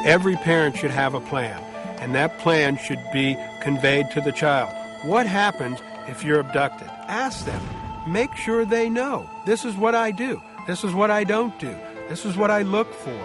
Every parent should have a plan, and that plan should be conveyed to the child. What happens if you're abducted? Ask them. Make sure they know. This is what I do. This is what I don't do. This is what I look for.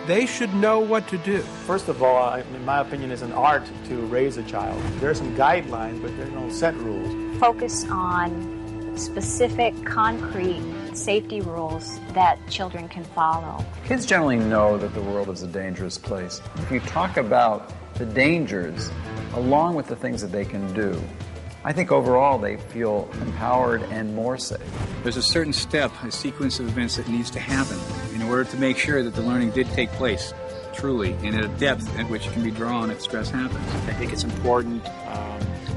They should know what to do. First of all, in my opinion, it's an art to raise a child. There are some guidelines, but there are no set rules. Focus on specific, concrete safety rules that children can follow. Kids generally know that the world is a dangerous place. If you talk about the dangers along with the things that they can do, I think overall they feel empowered and more safe. There's a certain step, a sequence of events that needs to happen in order to make sure that the learning did take place, truly, and at a depth at which it can be drawn if stress happens. I think it's important,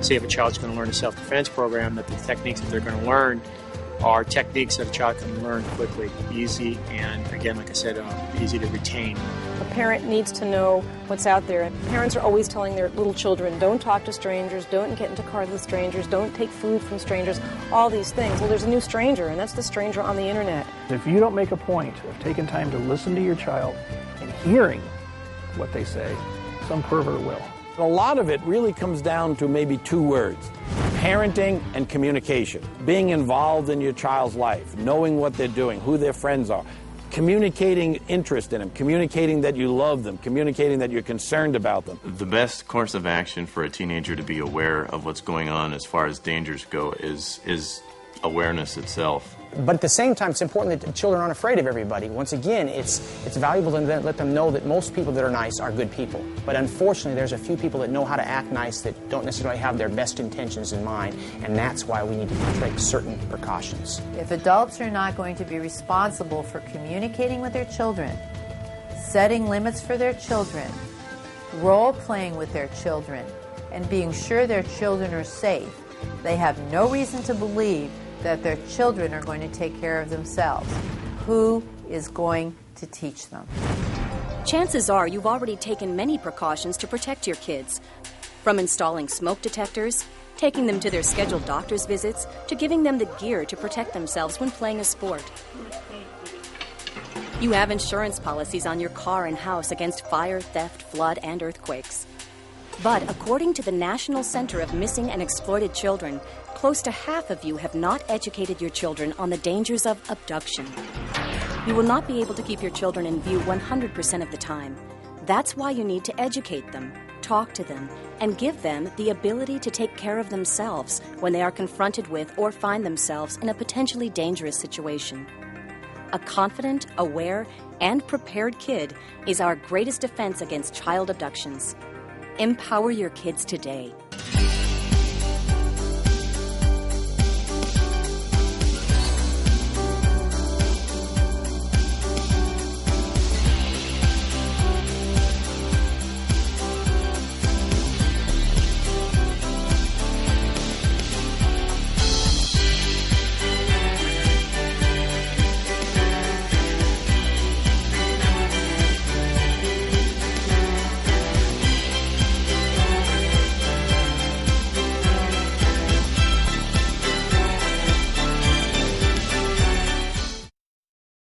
say if a child's going to learn a self-defense program, that the techniques that they're going to learn are techniques that a child can learn quickly, easy, and again, like I said, easy to retain. A parent needs to know what's out there. Parents are always telling their little children, don't talk to strangers, don't get into cars with strangers, don't take food from strangers, all these things. Well, there's a new stranger, and that's the stranger on the internet. If you don't make a point of taking time to listen to your child and hearing what they say, some pervert will. A lot of it really comes down to maybe two words: parenting and communication. Being involved in your child's life, knowing what they're doing, who their friends are, communicating interest in them, communicating that you love them, communicating that you're concerned about them. The best course of action for a teenager to be aware of what's going on as far as dangers go is awareness itself. But at the same time, it's important that children aren't afraid of everybody. Once again, it's valuable to let them know that most people that are nice are good people. But unfortunately, there's a few people that know how to act nice that don't necessarily have their best intentions in mind, and that's why we need to take certain precautions. If adults are not going to be responsible for communicating with their children, setting limits for their children, role-playing with their children, and being sure their children are safe, they have no reason to believe that their children are going to take care of themselves. Who is going to teach them? Chances are you've already taken many precautions to protect your kids. From installing smoke detectors, taking them to their scheduled doctor's visits, to giving them the gear to protect themselves when playing a sport. You have insurance policies on your car and house against fire, theft, flood, and earthquakes. But according to the National Center of Missing and Exploited Children, close to half of you have not educated your children on the dangers of abduction. You will not be able to keep your children in view 100% of the time. That's why you need to educate them, talk to them, and give them the ability to take care of themselves when they are confronted with or find themselves in a potentially dangerous situation. A confident, aware, and prepared kid is our greatest defense against child abductions. Empower your kids today.